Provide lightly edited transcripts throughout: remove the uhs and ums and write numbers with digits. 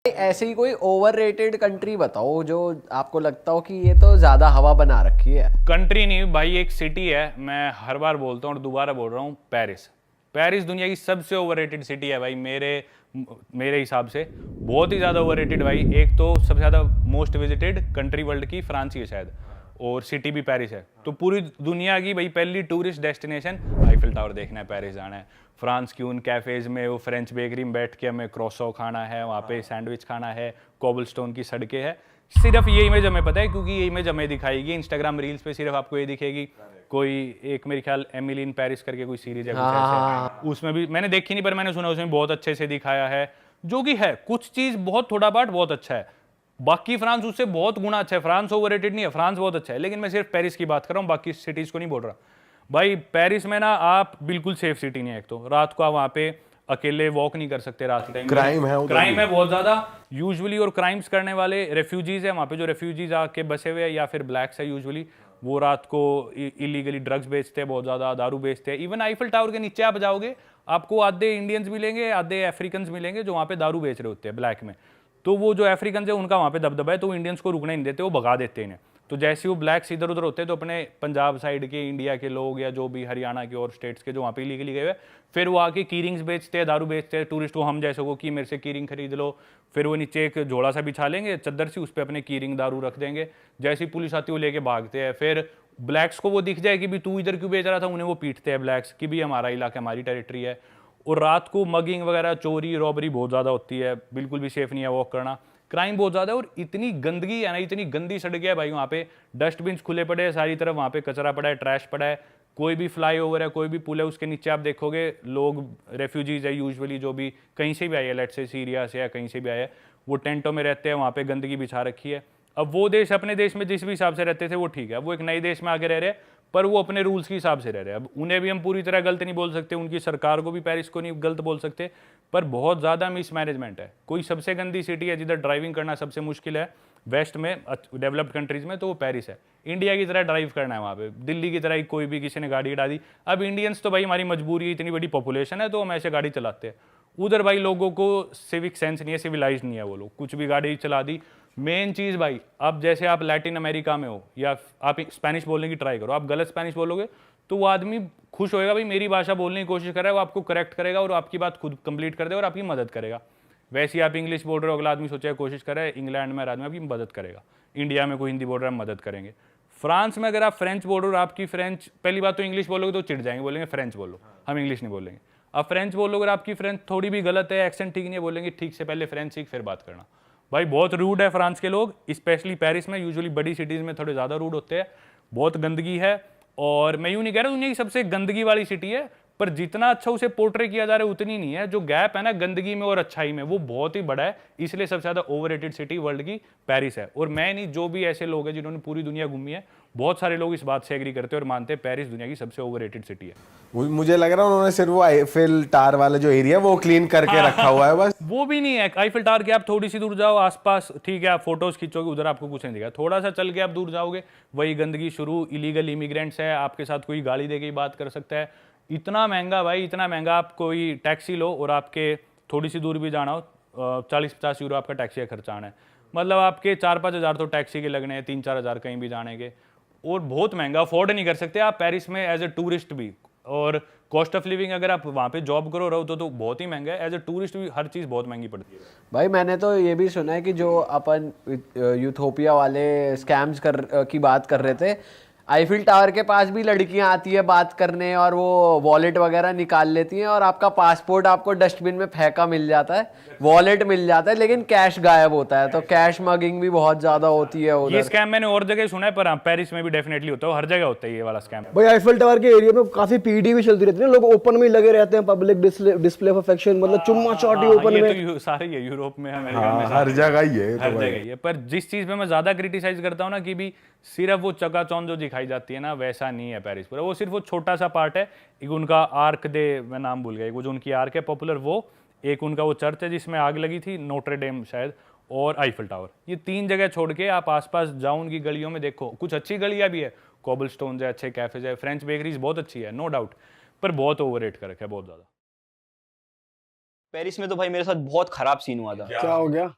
ऐसे ही कोई overrated country बताओ जो आपको लगता हो कि ये तो ज्यादा हवा बना रखी है। कंट्री नहीं भाई, एक सिटी है। मैं हर बार बोलता हूँ और दोबारा बोल रहा हूँ, पेरिस। पेरिस दुनिया की सबसे ओवररेटेड सिटी है भाई, मेरे मेरे हिसाब से बहुत ही ज़्यादा ओवररेटेड भाई। एक तो सबसे ज़्यादा मोस्ट विजिटेड कंट्री वर्ल्ड की फ्रांस ही है शायद, और सिटी भी पेरिस है। तो पूरी दुनिया की भाई पहली टूरिस्ट डेस्टिनेशन आईफिल टावर देखना है, पेरिस जाना है। फ्रांस की उन कैफ़ेज़ में, वो फ्रेंच बेकरी में बैठ के हमें क्रोसो खाना है, वहाँ पे सैंडविच खाना है, कोबलस्टोन की सड़कें हैं। सिर्फ ये इमेज हमें पता है क्योंकि ये इमेज हमें दिखाएगी इंस्टाग्राम रील्स पे, सिर्फ आपको ये दिखेगी। कोई एक मेरे ख्याल एमिली इन पेरिस करके कोई सीरीज है कुछ ऐसे, उसमें भी मैंने देखी नहीं पर मैंने सुना उसमें बहुत अच्छे से दिखाया है। जो कि है कुछ चीज़ बहुत थोड़ा बाट बहुत अच्छा है, बाकी फ्रांस उससे बहुत गुना अच्छा है। फ्रांस ओवररेटेड नहीं है, फ्रांस बहुत अच्छा है, लेकिन मैं सिर्फ पेरिस की बात कर रहा हूँ, बाकी सिटीज़ को नहीं बोल रहा भाई। पेरिस में ना आप बिल्कुल सेफ सिटी नहीं है। एक तो रात को आप वहाँ पे अकेले वॉक नहीं कर सकते रात के टाइम, क्राइम है बहुत ज़्यादा यूजुअली। और क्राइम्स करने वाले रेफ्यूजीज़ है वहाँ पे, जो रेफ्यूजीज़ आके बसे हुए हैं या फिर ब्लैक्स है यूजुअली, वो रात को इलीगली ड्रग्स बेचते हैं, बहुत ज़्यादा दारू बेचते हैं। इवन आईफिल टावर के नीचे आप जाओगे, आपको आधे इंडियंस मिलेंगे, आधे अफ्रीकन मिलेंगे जो वहाँ पे दारू बेच रहे होते हैं ब्लैक में। तो वो जो अफ्रीकन है उनका वहाँ पे दबदबा है, तो वो इंडियंस को रुकने नहीं देते, वो भगा देते हैं इन्हें। तो जैसे वो ब्लैक्स इधर उधर होते हैं, तो अपने पंजाब साइड के इंडिया के लोग या जो भी हरियाणा के और स्टेट्स के जो वहाँ पे इलीगली गए हुए, फिर वो आके की रिंग्स बेचते हैं, दारू बेचते हैं टूरिस्ट को। हम जैसे को कि मेरे से की रिंग खरीद लो, फिर वो नीचे एक झोला सा बिछा लेंगे चद्दर सी, उस पर अपने की रिंग दारू रख देंगे। जैसी पुलिस आती है वो लेके भागते हैं। फिर ब्लैक्स को वो दिख जाए कि भी तू इधर क्यों बेच रहा था, उन्हें वो पीटते हैं ब्लैक्स कि भी हमारा इलाका हमारी टेरिटरी है। और रात को मगिंग वगैरह, चोरी रॉबरी बहुत ज़्यादा होती है, बिल्कुल भी सेफ नहीं है वॉक करना, क्राइम बहुत ज़्यादा है। और इतनी गंदगी है ना, इतनी गंदी सड़कें है भाई वहाँ पे, डस्टबिन खुले पड़े हैं सारी तरफ, वहाँ पे कचरा पड़ा है, ट्रैश पड़ा है। कोई भी फ्लाईओवर है, कोई भी पुल है, उसके नीचे आप देखोगे लोग रेफ्यूजीज है यूजुअली, जो भी कहीं से भी आए हैं, लेट से सीरिया से या कहीं से भी आए हैं, वो टेंटों में रहते हैं, वहाँ पे गंदगी बिछा रखी है। अब वो देश अपने देश में जिस भी हिसाब से रहते थे वो ठीक है, वो एक नए देश में आके रह रहे हैं, पर वो अपने रूल्स के हिसाब से रह रहे हैं। अब उन्हें भी हम पूरी तरह गलत नहीं बोल सकते, उनकी सरकार को भी, पेरिस को नहीं गलत बोल सकते, पर बहुत ज़्यादा मिसमैनेजमेंट है। कोई सबसे गंदी सिटी है जिधर ड्राइविंग करना सबसे मुश्किल है वेस्ट में, डेवलप्ड कंट्रीज़ में, तो वो पेरिस है। इंडिया की तरह ड्राइव करना है वहाँ पे, दिल्ली की तरह ही कोई भी किसी ने गाड़ी उड़ा दी। अब इंडियंस तो भाई हमारी मजबूरी है, इतनी बड़ी पॉपुलेशन है तो हम ऐसे गाड़ी चलाते हैं। उधर भाई लोगों को सिविक सेंस नहीं है, सिविलाइज नहीं है, वो लोग कुछ भी गाड़ी चला दी। मेन चीज़ भाई, अब जैसे आप लैटिन अमेरिका में हो या आप स्पेनिश बोलने की ट्राई करो, आप गलत स्पेनिश बोलोगे तो वो आदमी खुश होएगा भाई मेरी भाषा बोलने की कोशिश कर रहा है, वो आपको करेक्ट करेगा और आपकी बात खुद कंप्लीट कर देगा और आपकी मदद करेगा। वैसे ही आप इंग्लिश बोल रहे हो, अगला आदमी सोचेगा कोशिश कर रहा है, इंग्लैंड में आदमी आपकी मदद करेगा। इंडिया में कोई हिंदी बोल रहा है, मदद करेंगे। फ्रांस में अगर आप फ्रेंच बोल रहे हो, आपकी फ्रेंच, पहली बात तो इंग्लिश बोलोगे तो चिढ़ जाएंगे, बोलेंगे फ्रेंच बोलो, हम इंग्लिश नहीं बोलेंगे। अब फ्रेंच बोलोगे, आपकी फ्रेंच थोड़ी भी गलत है, एक्सेंट ठीक नहीं है, बोलेंगे ठीक से पहले फ्रेंच सीख फिर बात करना। भाई बहुत रूड है फ्रांस के लोग, स्पेशली पेरिस में। यूजुअली बड़ी सिटीज़ में थोड़े ज़्यादा रूड होते हैं, बहुत गंदगी है। और मैं यूँ नहीं कह रहा दुनिया की सबसे गंदगी वाली सिटी है, पर जितना अच्छा उसे पोर्ट्रे किया जा रहा है उतनी नहीं है। जो गैप है ना गंदगी में और अच्छाई में, वो बहुत ही बड़ा है, इसलिए सबसे ज़्यादा ओवररेटेड सिटी वर्ल्ड की पेरिस है। और मैं नहीं, जो भी ऐसे लोग हैं जिन्होंने पूरी दुनिया घूमी है, बहुत सारे लोग इस बात से एग्री करते हैं और मानते हैं पेरिस दुनिया की सबसे ओवररेटेड सिटी है। मुझे लग रहा है उन्होंने सिर्फ वो आईफिल टावर वाला जो एरिया वो क्लीन करके रखा हुआ है बस। वो भी नहीं है। आईफिल टावर के आप थोड़ी सी दूर जाओ आसपास, ठीक है, आप फोटोज खींचोगे, उधर आपको कुछ नहीं दिखेगा। थोड़ा सा चल के आप दूर जाओगे, वही गंदगी शुरू, इलीगल इमिग्रेंट्स है, आपके साथ कोई गाली दे के बात कर सकता है। इतना महंगा भाई, इतना महंगा। आप कोई टैक्सी लो और आपके थोड़ी सी दूर भी जाना हो, 40-50 यूरो आपका टैक्सी का खर्चा आना है। मतलब आपके 4-5 हज़ार तो टैक्सी के लगने हैं, 3-4 हज़ार कहीं भी जाने के। और बहुत महंगा, अफोर्ड नहीं कर सकते आप पेरिस में एज ए टूरिस्ट भी। और कॉस्ट ऑफ लिविंग अगर आप वहाँ पे जॉब करो रहो तो बहुत ही महंगा है। एज ए टूरिस्ट भी हर चीज़ बहुत महंगी पड़ती है भाई मैंने तो ये भी सुना है कि जो अपन यूथोपिया वाले स्कैम्स की बात कर रहे थे, आईफिल टावर के पास भी लड़कियां आती है बात करने और वो वॉलेट वगैरह निकाल लेती हैं और आपका पासपोर्ट आपको डस्टबिन में फेंका मिल जाता है, वॉलेट मिल जाता है, लेकिन कैश गायब होता है। तो कैश मगिंग भी बहुत ज्यादा होती है उधर। ये स्कैम मैंने और जगह सुना है, पर हाँ पेरिस में भी डेफिनेटली होता है, हर जगह होता है ये वाला स्कैम। भाई आईफिल टावर के एरिया में काफी पीडी भी चलती रहती है, लोग ओपन में ही लगे रहते हैं, पब्लिक डिस्प्ले ऑफ अफेक्शन, मतलब चुम्मा चाटी ओपन ये में। तो सारे ही है, यूरोप में, अमेरिका में, हर जगह ही है, हर जगह ही है। पर जिस चीज पे मैं ज्यादा क्रिटिसाइज करता हूँ ना, कि भी सिर्फ वो चकाचौंध जो दिखाई जाती है ना, वैसा नहीं है पेरिस पूरा। वो सिर्फ वो छोटा सा पार्ट है। एक उनका आर्क दे, मैं नाम भूल गया, वो जो उनकी आर्क है पॉपुलर, वो एक उनका वो चर्च है जिसमें आग लगी थी, नोट्रे डेम शायद, और आईफिल टावर। ये 3 जगह छोड़ के आप आसपास जाओ उनकी गलियों में, देखो कुछ अच्छी गलियां भी है, कोबलस्टोन है, अच्छे कैफेज है, फ्रेंच बेकरीज बहुत अच्छी है, नो डाउट, पर बहुत ओवररेट कर रखा है, बहुत ज्यादा। पेरिस में तो भाई मेरे साथ बहुत खराब सीन हुआ था। क्या हो गया?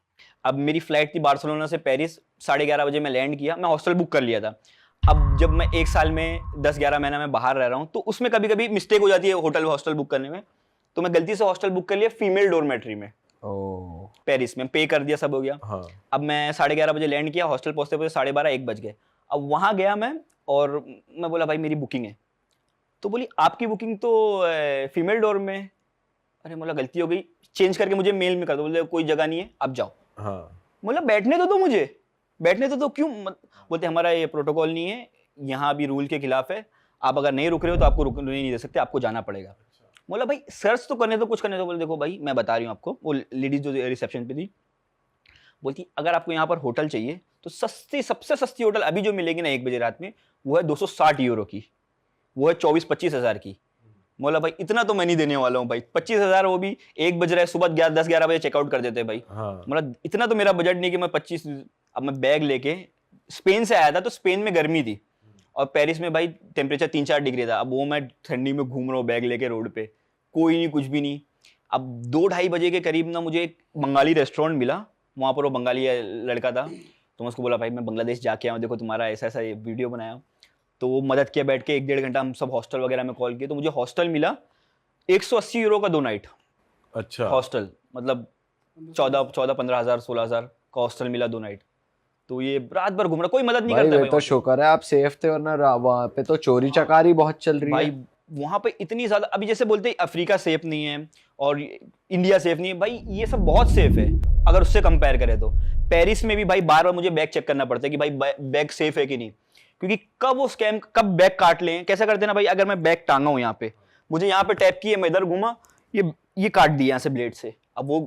अब मेरी फ्लाइट थी बार्सिलोना से पेरिस, 11:30 बजे मैं लैंड किया, मैं हॉस्टल बुक कर लिया था। अब जब मैं 1 साल में 10-11 महीना मैं बाहर रह रहा हूँ, तो उसमें कभी कभी मिस्टेक हो जाती है होटल हॉस्टल बुक करने में। तो मैं गलती से हॉस्टल बुक कर लिया फीमेल डोरमेट्री में पेरिस में, पे कर दिया, सब हो गया। हाँ। अब मैं 11:30 बजे लैंड किया, हॉस्टल पहुंचते पहुंचते 12:30-1 बज गए। अब वहाँ गया मैं और मैं बोला भाई मेरी बुकिंग है, तो बोली आपकी बुकिंग तो फीमेल डोर में। अरे बोला गलती हो गई, चेंज करके मुझे मेल में कर दो। बोले कोई जगह नहीं है, आप जाओ। हाँ। बोला बैठने तो दो मुझे, बैठने तो दो, क्यों बोलते हमारा ये प्रोटोकॉल नहीं है, यहाँ अभी रूल के खिलाफ है, आप अगर नहीं रुक रहे हो तो आपको रुकने नहीं दे सकते, आपको जाना पड़ेगा। बोला भाई सर्च तो करने दो, कुछ करने दो। बोले देखो भाई मैं बता रही हूँ आपको, वो लेडीज जो रिसेप्शन पे थी बोलती अगर आपको यहाँ पर होटल चाहिए तो सस्ती, सबसे सस्ती होटल अभी जो मिलेगी ना 1 बजे रात में, वो है 260 यूरो की, वो है 24-25 हज़ार की। बोला भाई इतना तो मैं नहीं देने वाला हूँ भाई, 25 हज़ार वो भी 1 बज रहा है, सुबह 10-11 बजे चेकआउट कर देते भाई। हाँ। बोला इतना तो मेरा बजट नहीं कि मैं 25। अब मैं बैग लेके स्पेन से आया था, तो स्पेन में गर्मी थी और पेरिस में भाई टेम्परेचर 3-4 डिग्री था। अब वो मैं ठंडी में घूम रहा हूँ बैग लेके रोड पे, कोई नहीं, कुछ भी नहीं। अब 2-2:30 बजे के करीब ना मुझे एक बंगाली रेस्टोरेंट मिला, वहाँ पर वो बंगाली लड़का था, तो मैं उसको बोला भाई मैं बांग्लादेश जाके आया हूँ, देखो तुम्हारा ऐसा ऐसा ये वीडियो बनाया। तो वो मदद किया, बैठ के 1-1.5 घंटा हम सब हॉस्टल वगैरह में कॉल किए, तो मुझे हॉस्टल मिला 180 यूरो का 2 नाइट अच्छा। हॉस्टल, मतलब 14-15 हज़ार 16 हज़ार का हॉस्टल मिला 2 नाइट। तो ये रात भर घूम रहा, कोई मदद नहीं भाई करता वे तो शुक्र है आप सेफ थे, वरना वहाँ पे तो चोरी चकारी बहुत चल रही भाई। है वहां पे इतनी ज्यादा, अभी जैसे बोलते हैं अफ्रीका सेफ नहीं है और इंडिया सेफ नहीं है, भाई ये सब बहुत सेफ है अगर उससे कंपेयर करें तो। पेरिस में भी भाई बार बार मुझे बैग चेक करना पड़ता है कि भाई बैग सेफ है कि नहीं, क्योंकि कब वो स्कैम, कब बैग काट लें। कैसा करते हैं ना भाई, अगर मैं बैग टांगा हूं यहाँ पे, मुझे यहाँ पे टैप किया, मैं इधर घूमा, ये काट दिया यहाँ से ब्लेड से, अब वो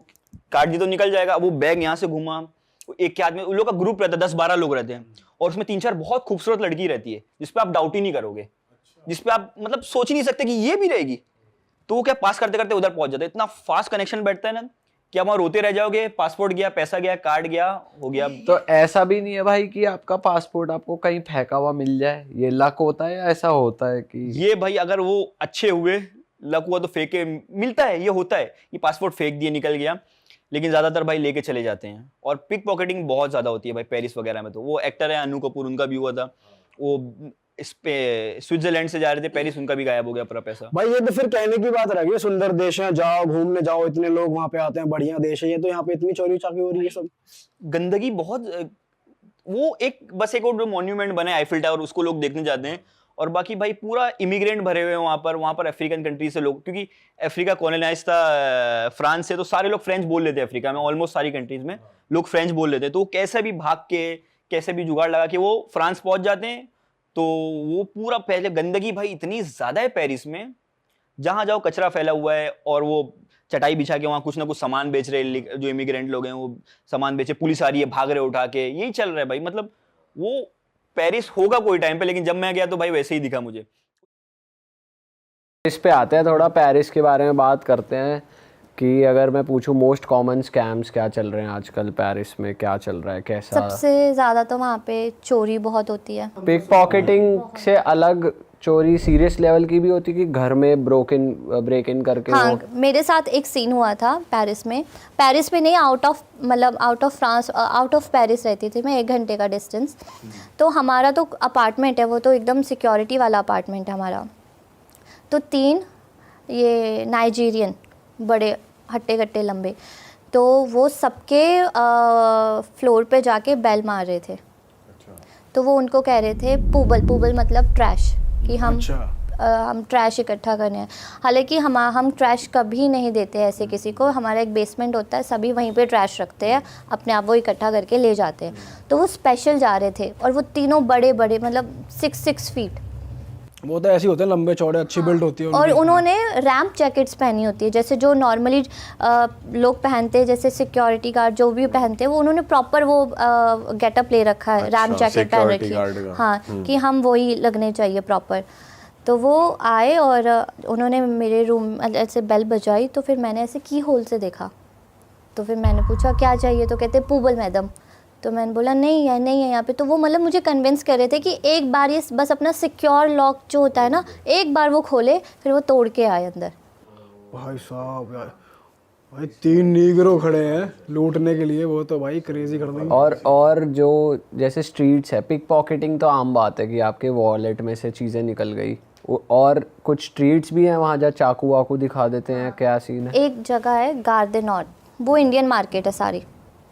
काट दी तो निकल जाएगा। वो बैग यहाँ से घूमा, एक के आदमी, उन लोग का ग्रुप रहता है, 10-12 लोग रहते हैं और उसमें 3-4 बहुत खूबसूरत लड़की रहती है जिसपे आप डाउट ही नहीं करोगे, जिसपे आप मतलब सोच ही नहीं सकते कि ये भी रहेगी। तो वो क्या पास करते करते उधर पहुंच जाते हैं, इतना फास्ट कनेक्शन बैठता है ना कि आप वहां रोते रह जाओगे, पासपोर्ट गया, पैसा गया, कार्ड गया, हो गया। तो ऐसा भी नहीं है भाई कि आपका पासपोर्ट आपको कहीं फेंका हुआ मिल जाए, ये लक होता है या ऐसा होता है कि ये भाई अगर वो अच्छे हुए, लक हुआ तो फेंके मिलता है, ये होता है, ये पासपोर्ट फेंक दिए निकल गया, लेकिन ज्यादातर भाई लेके चले जाते हैं। और पिक पॉकेटिंग बहुत ज्यादा होती है भाई पेरिस वगैरह में। तो वो एक्टर है अनु कपूर, उनका भी हुआ था, वो इस पे स्विट्जरलैंड से जा रहे थे पेरिस, उनका भी गायब हो गया पूरा पैसा। भाई ये तो फिर कहने की बात रह गई, सुंदर देश है, जाओ घूमने जाओ, इतने लोग वहां पे आते हैं, बढ़िया देश है ये, तो यहाँ पे इतनी चोरी चाकी हो रही है सब। गंदगी बहुत, वो एक बस एक और मॉन्यूमेंट बना है आईफिल टावर, उसको लोग देखने जाते हैं, और बाकी भाई पूरा इमिग्रेंट भरे हुए हैं वहाँ पर अफ्रीकन कंट्री से लोग, क्योंकि अफ्रीका कॉलोनाइज था फ्रांस से, तो सारे लोग फ्रेंच बोल लेते हैं अफ्रीका में, ऑलमोस्ट सारी कंट्रीज में लोग फ्रेंच बोल लेते हैं। तो वो कैसे भी भाग के, कैसे भी जुगाड़ लगा के वो फ्रांस पहुंच जाते हैं। तो वो पूरा पहले गंदगी भाई इतनी ज्यादा है पेरिस में, जहां जाओ कचरा फैला हुआ है, और वो चटाई बिछा के वहां कुछ ना कुछ सामान बेच रहे, जो इमिग्रेंट लोग हैं वो सामान बेचे, पुलिस आ रही है, भाग रहे उठा के, यही चल रहा है भाई। मतलब वो पेरिस होगा कोई टाइम पे, लेकिन जब मैं गया तो भाई वैसे ही दिखा मुझे। इस पे आते हैं, थोड़ा पेरिस के बारे में बात करते हैं कि अगर मैं पूछूं मोस्ट कॉमन स्कैम्स क्या चल रहे हैं आजकल पेरिस में, क्या चल रहा है, कैसा? सबसे ज़्यादा तो वहाँ पे चोरी बहुत होती है। पिक पॉकेटिंग से अलग चोरी सीरियस लेवल की भी होती है कि घर में ब्रेक इन करके हाँ, मेरे साथ एक सीन हुआ था पेरिस में नहीं, out of France, out of Paris रहती थी मैं, 1 घंटे का डिस्टेंस। तो हमारा तो अपार्टमेंट है, वो तो एकदम सिक्योरिटी वाला अपार्टमेंट है हमारा। तो 3 ये नाइजीरियन बड़े हट्टे कट्टे लंबे, तो वो सबके फ्लोर पे जाके बेल मार रहे थे। तो वो उनको कह रहे थे पूबल मतलब ट्रैश, कि हम ट्रैश इकट्ठा करने हैं। हालांकि हम ट्रैश कभी नहीं देते ऐसे किसी को, हमारा एक बेसमेंट होता है, सभी वहीं पे ट्रैश रखते हैं, अपने आप वो इकट्ठा करके ले जाते हैं। तो वो स्पेशल जा रहे थे, और वो तीनों बड़े मतलब 6 फीट, वो तो ऐसे होते हैं, लंबे चौड़े, अच्छी बिल्ड होती है और उन्होंने रैम्प जैकेट्स पहनी होती है, जैसे जो नॉर्मली लोग पहनते हैं, जैसे सिक्योरिटी गार्ड जो भी पहनते हैं, वो उन्होंने प्रॉपर वो गेटअप ले रखा है, रैम्प जैकेट पहन रखी है, हाँ, कि हम वही लगने चाहिए प्रॉपर। तो वो आए और उन्होंने मेरे रूम ऐसे बेल बजाई, तो फिर मैंने ऐसे की होल से देखा। तो फिर मैंने पूछा क्या चाहिए, तो कहते पूबल मैडम। तो मैंने बोला नहीं है यहाँ पे। तो वो मतलब मुझे कन्विंस कर रहे थे कि एक बार ये बस अपना सिक्योर लॉक जो होता है ना, एक बार वो खोले, फिर वो तोड़ के आए अंदर। भाई साहब यार, भाई 3 नीग्रो खड़े हैं लूटने के लिए, वो तो भाई क्रेजी कर देंगे। और जो जैसे स्ट्रीट्स है, पिक पॉकेटिंग तो आम बात है कि आपके वॉलेट में से चीज़ें निकल गई। और कुछ स्ट्रीट्स भी हैं वहाँ जहाँ चाकू वाकू दिखा देते हैं, क्या सीन है? एक जगह है गार्डे नॉर्थ, वो इंडियन मार्केट है,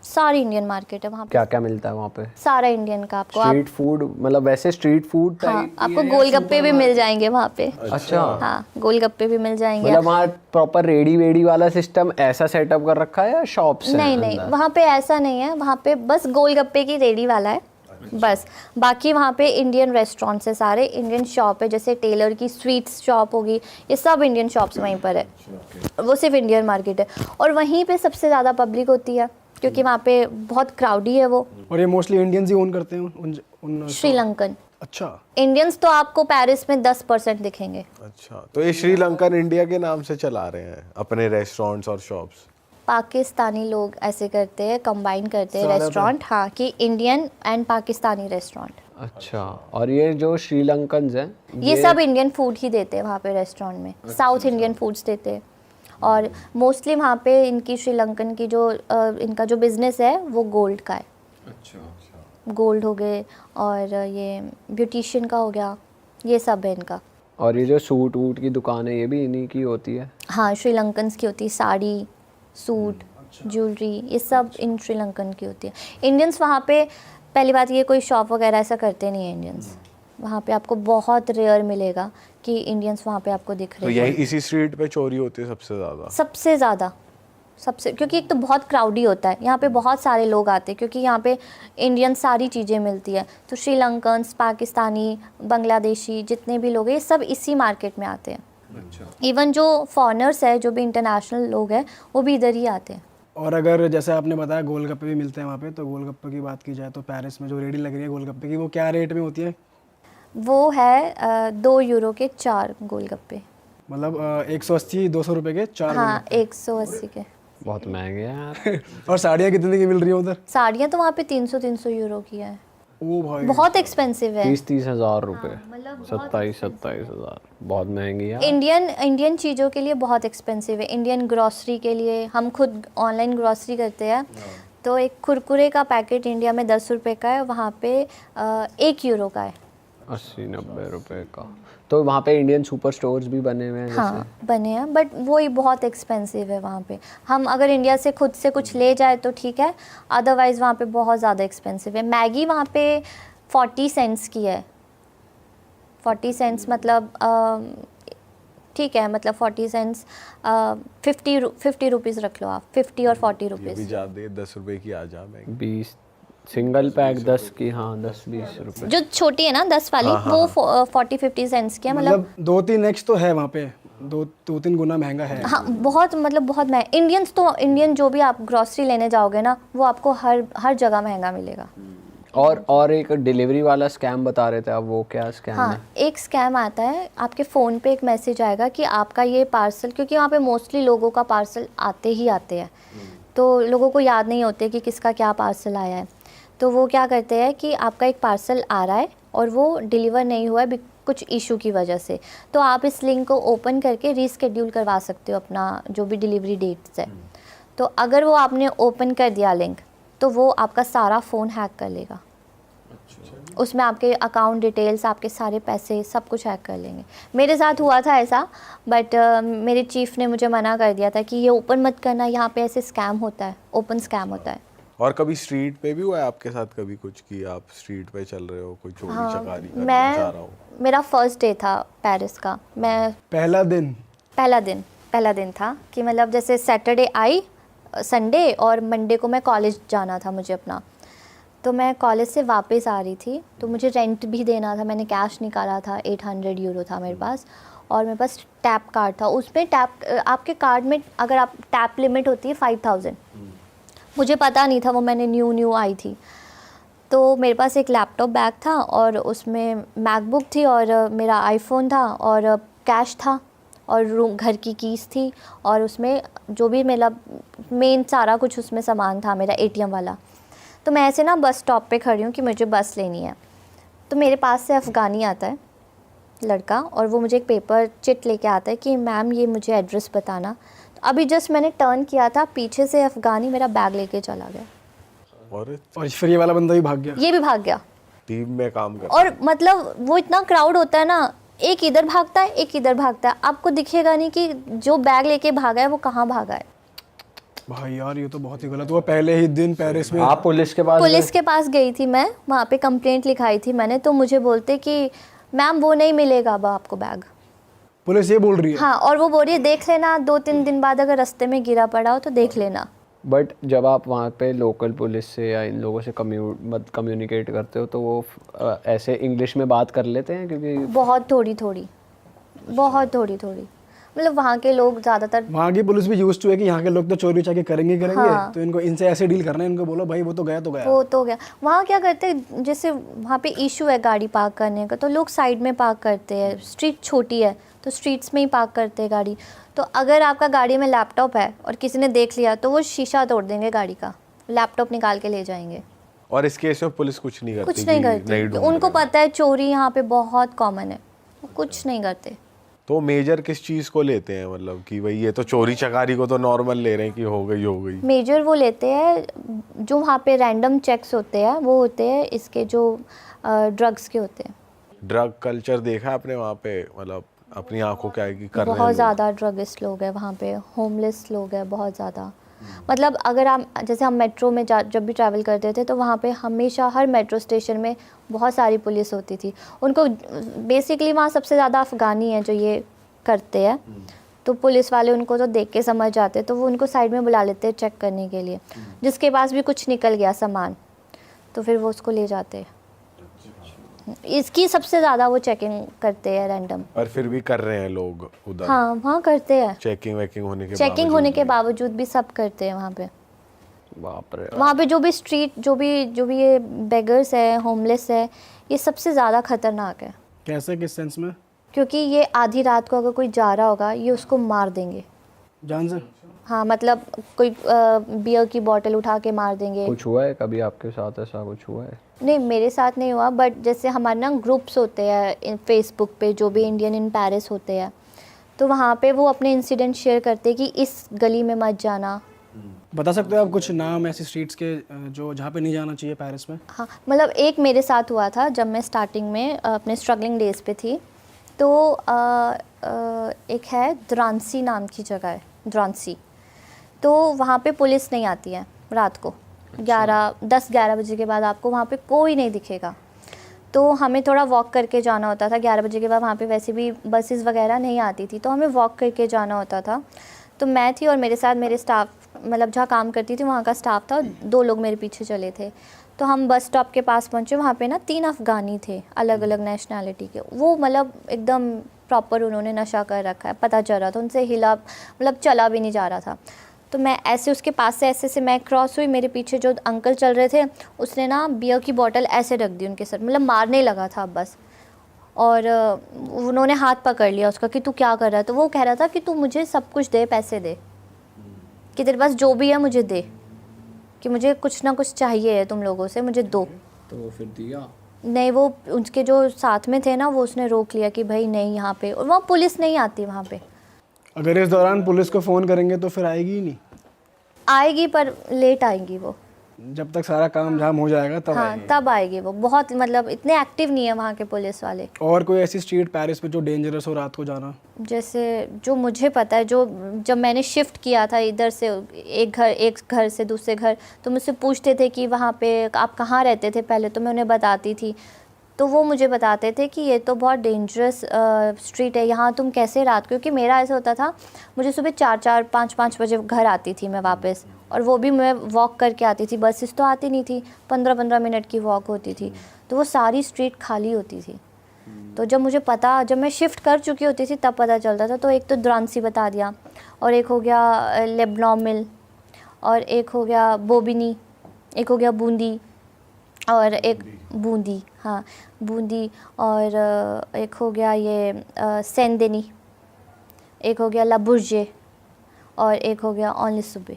सारी इंडियन मार्केट है वहाँ पे। क्या क्या मिलता है वहाँ पे? सारा इंडियन का आपको। स्ट्रीट फूड, मतलब वैसे स्ट्रीट फूड हाँ, टाइप? आपको गोलगप्पे भी मिल जाएंगे वहाँ पे। अच्छा, हाँ, गोलगप्पे भी मिल जाएंगे। मतलब वहाँ प्रॉपर रेडी वेडी वाला सिस्टम ऐसा सेटअप कर रखा है या शॉप्स हैं नहीं नहीं, अंदर? वहाँ पे ऐसा नहीं है, वहाँ पे बस गोलगप्पे की रेडी वाला है बस। बाकी वहाँ पे इंडियन रेस्टोरेंट्स है, सारे इंडियन शॉप है, जैसे टेलर की स्वीट्स शॉप होगी, ये सब इंडियन शॉप्स वहीं पर है। वो सिर्फ इंडियन मार्केट है और वहीं पे सबसे ज़्यादा पब्लिक होती है क्योंकि वहाँ पे बहुत क्राउडी है वो। और ये मोस्टली इंडियंस ही ओन करते हैं उन श्रीलंकन। अच्छा, इंडियंस तो आपको पेरिस में 10% दिखेंगे। अच्छा, तो ये श्रीलंकन इंडिया के नाम से चला रहे हैं अपने रेस्टोरेंट्स और शॉप्स? पाकिस्तानी लोग ऐसे करते हैं, कंबाइन करते हैं रेस्टोरेंट, हाँ, कि इंडियन एंड पाकिस्तानी रेस्टोरेंट। अच्छा, और ये जो श्रीलंकन हैं ये सब इंडियन फूड ही देते हैं वहाँ पे रेस्टोरेंट में, साउथ इंडियन फूड्स देते हैं। और मोस्टली वहाँ पे इनकी श्रीलंकन की जो इनका जो बिजनेस है वो गोल्ड का है। अच्छा, गोल्ड हो गए और ये ब्यूटिशियन का हो गया, ये सब है इनका। और ये जो सूट वूट की दुकान है ये भी इन्हीं की होती है? हाँ, श्रीलंकन्स की होती है, साड़ी, सूट, ज्वेलरी, ये सब इन श्रीलंकन की होती है। इंडियंस वहाँ पे, पहली बात ये कोई शॉप वगैरह ऐसा करते नहीं है इंडियंस वहाँ पे, आपको बहुत रेयर मिलेगा कि इंडियंस वहाँ पे आपको दिख तो रहे यही हैं। इसी स्ट्रीट पे चोरी होती है सबसे ज्यादा? सबसे ज़्यादा, सबसे, क्योंकि एक तो बहुत क्राउडी होता है यहाँ पे, बहुत सारे लोग आते हैं क्योंकि यहाँ पे इंडियन सारी चीज़ें मिलती है। तो श्रीलंकन्स, पाकिस्तानी, बांग्लादेशी जितने भी लोग हैं ये सब इसी मार्केट में आते हैं। इवन जो फॉरेनर्स है, जो भी इंटरनेशनल लोग हैं, वो भी इधर ही आते हैं। और अगर जैसे आपने बताया गोलगप्पे भी मिलते हैं वहाँ पे, तो गोलगप्पे की बात की जाए तो पेरिस में जो रेडी लग रही है गोलगप्पे की, वो क्या रेट में होती है? वो है 2 यूरो के 4 गोलगप्पे। मतलब 180-200 रुपए के 4 हाँ, 180 के। बहुत महंगे हैं यार। और साड़ियाँ कितने की मिल रही है उधर? साड़ियाँ तो वहाँ पे 300 यूरो की है। ओ भाई, बहुत एक्सपेंसिव है। 30 हज़ार रुपए, मतलब 27 हज़ार, बहुत महंगी है। इंडियन चीज़ों के लिए बहुत एक्सपेंसिव है। इंडियन ग्रॉसरी के लिए, हम खुद ऑनलाइन ग्रॉसरी करते हैं, तो एक कुरकुरे का पैकेट इंडिया में 10 रुपये का है, वहाँ पे 1 यूरो का है। 80-90 रुपए का। तो वहाँ पे इंडियन सुपर स्टोर्स भी बने हुए हैं जैसे? हाँ, बने हैं, बट वो ही बहुत एक्सपेंसिव है वहाँ पे। हम अगर इंडिया से खुद से कुछ ले जाए तो ठीक है, अदरवाइज़ वहाँ पे बहुत ज़्यादा एक्सपेंसिव है। मैगी वहाँ पे 40 सेंट्स की है। 40 सेंट्स मतलब ठीक है, मतलब 40 सेंट्स 50 रुपीज़ रख लो आप, 50 और 40 ये रुपीज़। भी ज्यादा 10 रुपए की आ जा मैं। 20 सिंगल पैक 10 की, हाँ 10-20 रुपए। जो छोटी है ना 10 वाली, वो 40-50 सेंट्स की है। मतलब 2-3 एक्स तो है वहाँ पे, 2-3 गुना महंगा है। हाँ, बहुत, मतलब बहुत महंगा। इंडियन जो भी आप ग्रॉसरी लेने जाओगे ना, वो आपको हर जगह महंगा मिलेगा। और एक डिलीवरी वाला स्कैम बता रहे थे आप, वो क्या स्कैम हाँ, है? एक स्कैम आता है, आपके फ़ोन पे एक मैसेज आएगा कि आपका ये पार्सल, क्योंकि वहाँ पे मोस्टली लोगों का पार्सल आते ही आते हैं, तो लोगों को याद नहीं होते कि किसका क्या पार्सल आया है। तो वो क्या करते हैं कि आपका एक पार्सल आ रहा है और वो डिलीवर नहीं हुआ है कुछ इशू की वजह से, तो आप इस लिंक को ओपन करके रीस्केड्यूल करवा सकते हो अपना जो भी डिलीवरी डेट्स है। तो अगर वो आपने ओपन कर दिया लिंक, तो वो आपका सारा फ़ोन हैक कर लेगा। उसमें आपके अकाउंट डिटेल्स, आपके सारे पैसे, सब कुछ हैक कर लेंगे। मेरे साथ हुआ था ऐसा, बट मेरे चीफ ने मुझे मना कर दिया था कि ये ओपन मत करना, यहाँ पे ऐसे स्कैम होता है, ओपन स्कैम होता है। और कभी स्ट्रीट पे भी हुआ है आपके साथ कभी कुछ कि आप स्ट्रीट पे चल रहे हो, कोई चोरी चकारी करने जा रहा हो? मेरा फर्स्ट डे था पेरिस का। मैं पहला दिन था कि मतलब जैसे सैटरडे आई, संडे और मंडे को मैं कॉलेज जाना था मुझे अपना। तो मैं कॉलेज से वापस आ रही थी, तो मुझे रेंट भी देना था। मैंने कैश निकाला था, 800 यूरो था मेरे पास, और मेरे पास टैप कार्ड था। उसमें आपके कार्ड में अगर आप टैप लिमिट होती है 5000। मुझे पता नहीं था, वो मैंने न्यू आई थी। तो मेरे पास एक लैपटॉप बैग था और उसमें मैकबुक थी और मेरा आईफोन था और कैश था और घर की कीज़ थी और उसमें जो भी मेरा मेन सारा कुछ उसमें सामान था, मेरा एटीएम वाला। तो मैं ऐसे ना बस स्टॉप पे खड़ी हूँ कि मुझे बस लेनी है। तो मेरे पास से अफ़गानी आता है लड़का और वो मुझे एक पेपर चिट लेके आता है कि मैम ये मुझे एड्रेस बताना। तो अभी जस्ट मैंने टर्न किया था, पीछे से अफगानी मेरा बैग लेके चला गया, और फिर ये वाला बंदा भी भाग गया। ये भी भाग गया। टीम में काम कर और मतलब वो इतना क्राउड होता है ना, एक इधर भागता है एक इधर भागता है, आपको दिखेगा नहीं कि जो बैग लेके भागा है वो कहाँ भागा है। भाई यार ये तो बहुत ही गलत हुआ। पहले ही दिन पेरिस में आप पुलिस के पास पुलिस के पास गई थी मैं, वहाँ पे कंप्लेंट लिखाई थी मैंने, तो मुझे बोलते कि मैम वो नहीं मिलेगा अब आपको बैग। पुलिस ये बोल रही है। हाँ, और वो बोल रही है देख लेना 2-3 दिन बाद अगर रास्ते में गिरा पड़ा हो तो देख लेना। बट जब आप वहाँ पे लोकल पुलिस से या इन लोगों से कम्युनिकेट करते हो तो वो ऐसे इंग्लिश में बात कर लेते हैं? क्योंकि बहुत थोड़ी थोड़ी मतलब वहाँ के लोग ज़्यादातर, वहाँ की पुलिस भी यूज्ड टू है कि यहाँ के लोग तो चोरी चाके करेंगे हाँ। तो इनको इनसे ऐसे डील करना है, इनको बोलो भाई वो तो गया तो गया। वो तो हो गया। वहाँ क्या करते हैं, जैसे वहाँ पे इशू है गाड़ी पार्क करने का, तो लोग साइड में पार्क करते हैं, स्ट्रीट छोटी है तो स्ट्रीट्स में ही पार्क करते हैं गाड़ी। तो अगर आपका गाड़ी में लैपटॉप है और किसी ने देख लिया तो वो शीशा तोड़ देंगे गाड़ी का, लैपटॉप निकाल के ले जाएंगे। और इस केस में पुलिस कुछ नहीं करती? कुछ नहीं कि करती, नहीं ढूंढ उनको रहे। पता है चोरी यहाँ पे बहुत कॉमन है, वो कुछ नहीं करते। तो मेजर किस चीज को लेते हैं, मतलब कि भाई ये तो चोरी चकारी को तो नॉर्मल ले रहे हैं कि हो गई। मेजर वो लेते हैं जो वहाँ पे रैंडम चेक्स होते हैं, वो होते हैं इसके जो ड्रग्स के होते हैं। ड्रग कल्चर देखा है आपने वहाँ पे, मतलब अपनी आंखों क्या है कि कर रहे हैं बहुत लोग? ज़्यादा ड्रगिस्ट लोग हैं वहाँ पे, होमलेस लोग हैं बहुत ज़्यादा। मतलब अगर हम जैसे हम मेट्रो में जब भी ट्रैवल करते थे तो वहाँ पे हमेशा हर मेट्रो स्टेशन में बहुत सारी पुलिस होती थी। उनको बेसिकली वहाँ सबसे ज़्यादा अफ़गानी है जो ये करते हैं, तो पुलिस वाले उनको तो देख के समझ जाते, तो वो उनको साइड में बुला लेते हैं चेक करने के लिए। जिसके पास भी कुछ निकल गया सामान तो फिर वो उसको ले जाते हैं। इसकी सबसे ज़्यादा वो चेकिंग करते हैं रैंडम। पर फिर भी कर रहे हैं लोग उधर? हाँ, वहाँ करते हैं, चेकिंग वेकिंग होने के चेकिंग बावजूद होने के भी? बावजूद भी सब करते हैं वहाँ पे। बाप रे। वहाँ पे जो भी स्ट्रीट जो भी ये बेगर्स है, होमलेस है, ये सबसे ज़्यादा खतरनाक है। कैसे, किस सेंस में? क्योंकि ये आधी रात को अगर कोई जा रहा होगा ये उसको मार देंगे जान से? हाँ, मतलब कोई बियर की बोतल उठा के मार देंगे। कुछ हुआ है कभी आपके साथ, ऐसा कुछ हुआ है? नहीं, मेरे साथ नहीं हुआ, बट जैसे हमारे ना ग्रुप्स होते हैं फेसबुक पे जो भी इंडियन इन पेरिस होते हैं, तो वहाँ पे वो अपने इंसिडेंट शेयर करते हैं कि इस गली में मत जाना। बता सकते हो आप कुछ नाम ऐसी स्ट्रीट्स के जो जहाँ पे नहीं जाना चाहिए पेरिस में? हाँ, मतलब एक मेरे साथ हुआ था जब मैं स्टार्टिंग में अपने स्ट्रगलिंग डेज पे थी। तो एक है द्रांसी नाम की जगह है, द्रांसी। तो वहाँ पे पुलिस नहीं आती है रात को, 10-11 बजे के बाद आपको वहाँ पे कोई नहीं दिखेगा। तो हमें थोड़ा वॉक करके जाना होता था, 11 बजे के बाद वहाँ पे वैसे भी बसेस वगैरह नहीं आती थी, तो हमें वॉक करके जाना होता था। तो मैं थी और मेरे साथ मेरे स्टाफ, मतलब जहाँ काम करती थी वहाँ का स्टाफ था, 2 लोग मेरे पीछे चले थे। तो हम बस स्टॉप के पास पहुँचे, वहाँ पे ना 3 अफ़गानी थे अलग अलग नेशनैलिटी के। वो मतलब एकदम प्रॉपर उन्होंने नशा कर रखा है, पता चल रहा था, उनसे हिला मतलब चला भी नहीं जा रहा था। तो मैं ऐसे उसके पास से ऐसे मैं क्रॉस हुई, मेरे पीछे जो अंकल चल रहे थे उसने ना बियर की बोतल ऐसे रख दी उनके सर, मतलब मारने लगा था बस। और उन्होंने हाथ पकड़ लिया उसका कि तू क्या कर रहा है। तो वो कह रहा था कि तू मुझे सब कुछ दे, पैसे दे, कि तेरे पास जो भी है मुझे दे, कि मुझे कुछ ना कुछ चाहिए है तुम लोगों से, मुझे दो। तो वो फिर दिया? नहीं, वो उनके जो साथ में थे ना वो उसने रोक लिया कि भाई नहीं यहाँ पे, और वहाँ पुलिस नहीं आती वहाँ पे। अगर इस दौरान पुलिस को फ़ोन करेंगे तो फिर आएगी ही नहीं? आएगी पर लेट आएंगी वो। जब तक सारा काम झाम हो जाएगा तब हाँ, आएंगे। तब आएगी वो। बहुत मतलब इतने एक्टिव नहीं है वहाँ के पुलिस वाले। और कोई ऐसी स्ट्रीट पेरिस में जो डेंजरस हो रात को जाना? जैसे जो मुझे पता है, जो जब मैंने शिफ्ट किया था इधर से एक घर से दूसरे घर, तो मुझसे पूछते थे कि वहाँ पे आप कहाँ रहते थे पहले, तो मैं उन्हें बताती थी, तो वो मुझे बताते थे कि ये तो बहुत डेंजरस स्ट्रीट है, यहाँ तुम कैसे रात, क्योंकि मेरा ऐसा होता था, मुझे सुबह 4-4, 5-5 बजे घर आती थी मैं वापस, और वो भी मैं वॉक करके आती थी, बसेस तो आती नहीं थी, 15-15 मिनट की वॉक होती थी, तो वो सारी स्ट्रीट खाली होती थी। तो जब मैं शिफ्ट कर चुकी होती थी तब पता चलता था। तो एक तो द्रांसी बता दिया, और एक हो गया लेबनान मिल, और एक हो गया बोबिनी, एक हो गया बूंदी, और एक बूंदी, हाँ बूंदी, और एक हो गया ये सेंदेनी, एक हो गया लाबुर्जे, और एक हो गया ऑनली सुबह।